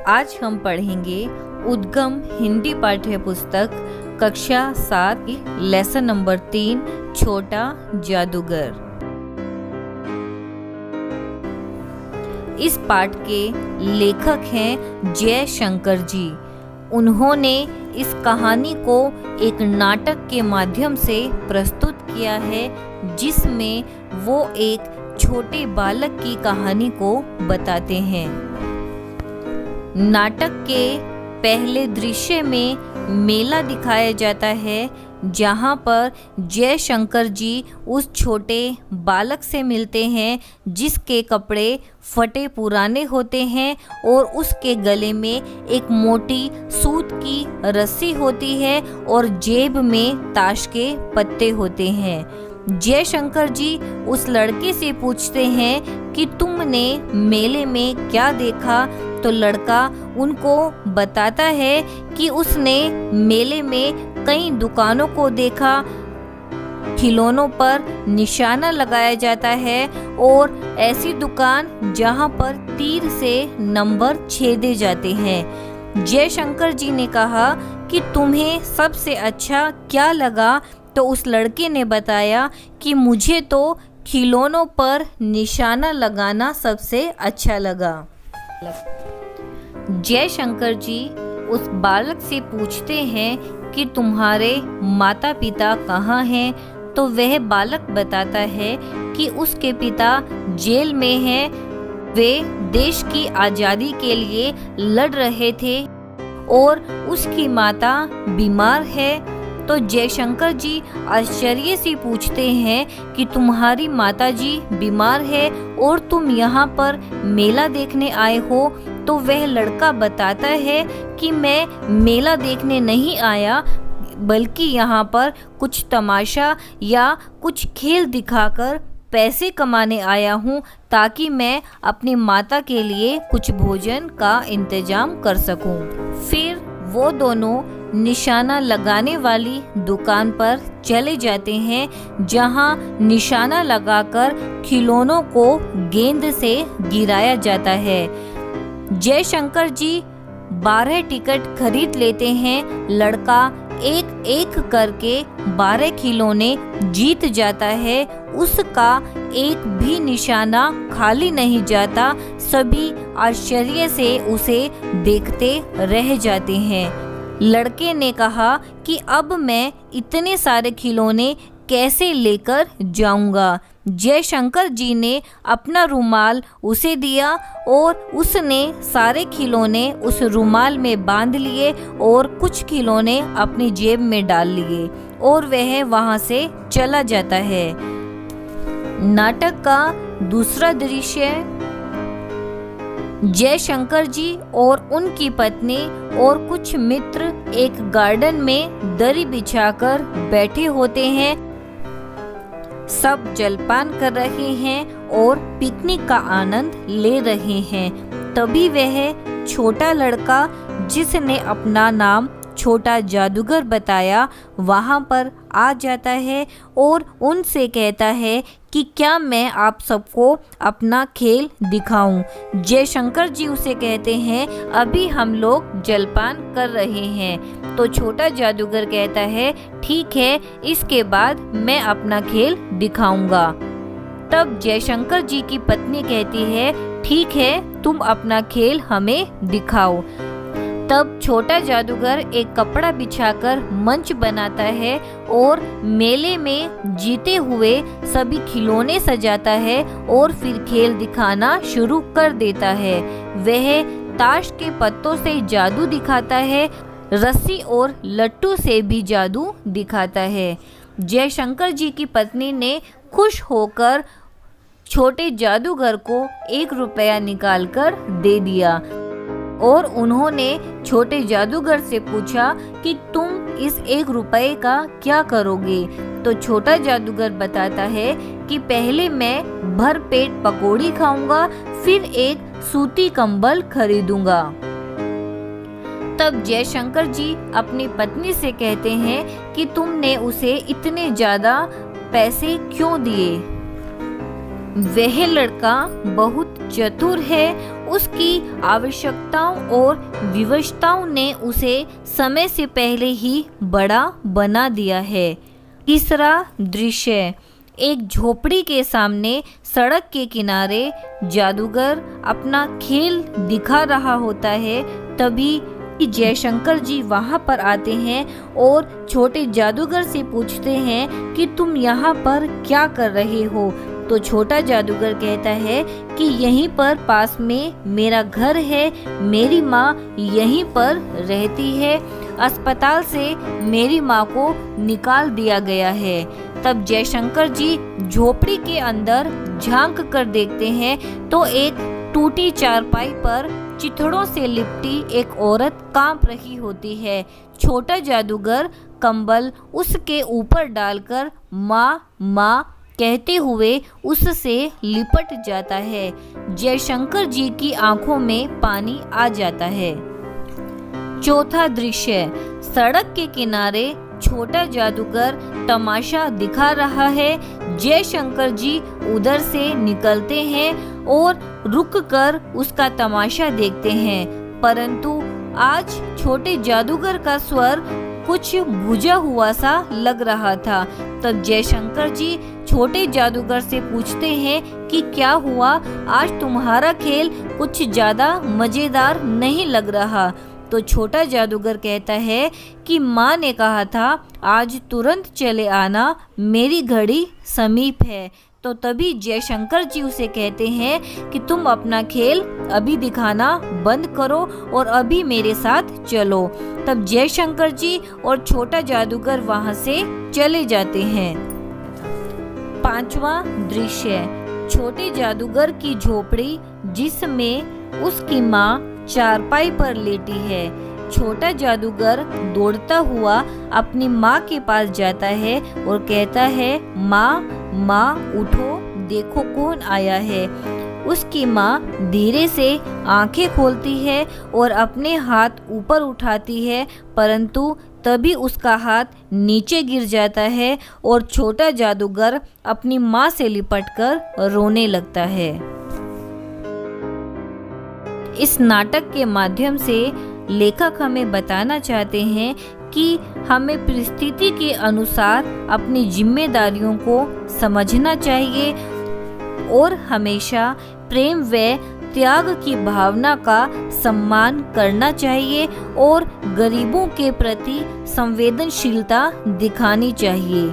आज हम पढ़ेंगे उद्गम हिंदी पाठ्य पुस्तक कक्षा 7 की लेसन नंबर 3 छोटा जादूगर। इस पाठ के लेखक हैं जयशंकर जी। उन्होंने इस कहानी को एक नाटक के माध्यम से प्रस्तुत किया है, जिसमें वो एक छोटे बालक की कहानी को बताते हैं। नाटक के पहले दृश्य में मेला दिखाया जाता है, जहाँ पर जयशंकर जी उस छोटे बालक से मिलते हैं जिसके कपड़े फटे पुराने होते हैं और उसके गले में एक मोटी सूत की रस्सी होती है और जेब में ताश के पत्ते होते हैं। जयशंकर जी उस लड़के से पूछते हैं कि तुमने मेले में क्या देखा, तो लड़का उनको बताता है कि उसने मेले में कई दुकानों को देखा। खिलौनों पर निशाना लगाया जाता है और ऐसी दुकान जहां पर तीर से नंबर छेदे जाते हैं। जयशंकर जी ने कहा कि तुम्हें सबसे अच्छा क्या लगा, तो उस लड़के ने बताया कि मुझे तो खिलौनों पर निशाना लगाना सबसे अच्छा लगा। जयशंकर जी उस बालक से पूछते हैं कि तुम्हारे माता पिता कहाँ हैं, तो वह बालक बताता है कि उसके पिता जेल में हैं। वे देश की आज़ादी के लिए लड़ रहे थे और उसकी माता बीमार है। तो जयशंकर जी आश्चर्य से पूछते हैं कि तुम्हारी माताजी बीमार है और तुम यहाँ पर मेला देखने आए हो, तो वह लड़का बताता है कि मैं मेला देखने नहीं आया, बल्कि यहाँ पर कुछ तमाशा या कुछ खेल दिखाकर पैसे कमाने आया हूँ, ताकि मैं अपनी माता के लिए कुछ भोजन का इंतजाम कर सकूँ। फिर वो दोनों निशाना लगाने वाली दुकान पर चले जाते हैं, जहां निशाना लगाकर खिलौनों को गेंद से गिराया जाता है। जयशंकर जी 12 टिकट खरीद लेते हैं। लड़का एक एक करके 12 खिलौने जीत जाता है। उसका एक भी निशाना खाली नहीं जाता। सभी आश्चर्य से उसे देखते रह जाते हैं। लड़के ने कहा कि अब मैं इतने सारे खिलौने कैसे लेकर जाऊंगा। जयशंकर जी ने अपना रुमाल उसे दिया और उसने सारे खिलौने उस रुमाल में बांध लिए और कुछ खिलौने अपनी जेब में डाल लिए और वह वहां से चला जाता है। नाटक का दूसरा दृश्य जयशंकर जी और उनकी पत्नी और कुछ मित्र एक गार्डन में दरी बिछाकर बैठे होते हैं। सब जलपान कर रहे हैं और पिकनिक का आनंद ले रहे हैं। तभी वह छोटा लड़का, जिसने अपना नाम छोटा जादूगर बताया, वहां पर आ जाता है और उनसे कहता है कि क्या मैं आप सबको अपना खेल दिखाऊं। जयशंकर जी उसे कहते हैं अभी हम लोग जलपान कर रहे हैं। तो छोटा जादूगर कहता है ठीक है, इसके बाद मैं अपना खेल दिखाऊंगा। तब जयशंकर जी की पत्नी कहती है ठीक है, तुम अपना खेल हमें दिखाओ। तब छोटा जादूगर एक कपड़ा बिछाकर मंच बनाता है और मेले में जीते हुए सभी खिलौने सजाता है और फिर खेल दिखाना शुरू कर देता है। वह ताश के पत्तों से जादू दिखाता है, रस्सी और लट्टू से भी जादू दिखाता है। जयशंकर जी की पत्नी ने खुश होकर छोटे जादूगर को 1 रुपया निकालकर दे दिया और उन्होंने छोटे जादूगर से पूछा कि तुम इस 1 रुपये का क्या करोगे। तो छोटा जादूगर बताता है कि पहले मैं भर पेट पकौड़ी खाऊंगा, फिर एक सूती कंबल खरीदूंगा। तब जयशंकर जी अपनी पत्नी से कहते हैं कि तुमने उसे इतने ज्यादा पैसे क्यों दिए। वह लड़का बहुत चतुर है, उसकी आवश्यकताओं और विवशताओं ने उसे समय से पहले ही बड़ा बना दिया है। तीसरा दृश्य, एक झोपड़ी के सामने सड़क के किनारे जादूगर अपना खेल दिखा रहा होता है। तभी जयशंकर जी वहां पर आते हैं और छोटे जादूगर से पूछते हैं कि तुम यहाँ पर क्या कर रहे हो। तो छोटा जादूगर कहता है कि यहीं पर पास में मेरा घर है, मेरी माँ यहीं पर रहती है, अस्पताल से मेरी माँ को निकाल दिया गया है। तब जयशंकर जी झोपड़ी के अंदर झांक कर देखते हैं तो एक टूटी चारपाई पर चिथड़ों से लिपटी एक औरत कांप रही होती है। छोटा जादूगर कंबल उसके ऊपर डालकर माँ माँ कहते हुए उससे लिपट जाता है। जयशंकर जी की आंखों में पानी आ जाता है। चौथा दृश्य, सड़क के किनारे छोटा जादूगर तमाशा दिखा रहा है। जयशंकर जी उधर से निकलते हैं और रुककर उसका तमाशा देखते हैं, परंतु आज छोटे जादूगर का स्वर कुछ बुझा हुआ सा लग रहा था। तब जयशंकर जी छोटे जादूगर से पूछते हैं कि क्या हुआ, आज तुम्हारा खेल कुछ ज्यादा मजेदार नहीं लग रहा। तो छोटा जादूगर कहता है कि माँ ने कहा था आज तुरंत चले आना, मेरी घड़ी समीप है। तो तभी जयशंकर जी उसे कहते हैं कि तुम अपना खेल अभी दिखाना बंद करो और अभी मेरे साथ चलो। तब जयशंकर जी और छोटा जादूगर वहां से चले जाते हैं। पांचवा दृश्य, छोटे जादूगर की झोपड़ी जिसमें उसकी माँ चारपाई पर लेटी है। छोटा जादूगर दौड़ता हुआ अपनी माँ के पास जाता है और कहता है माँ माँ उठो, देखो कौन आया है। उसकी माँ धीरे से आंखें खोलती है और अपने हाथ ऊपर उठाती है, परंतु तभी उसका हाथ नीचे गिर जाता है और छोटा जादूगर अपनी माँ से लिपटकर रोने लगता है। इस नाटक के माध्यम से लेखक हमें बताना चाहते हैं कि हमें परिस्थिति के अनुसार अपनी जिम्मेदारियों को समझना चाहिए और हमेशा प्रेम व त्याग की भावना का सम्मान करना चाहिए और गरीबों के प्रति संवेदनशीलता दिखानी चाहिए।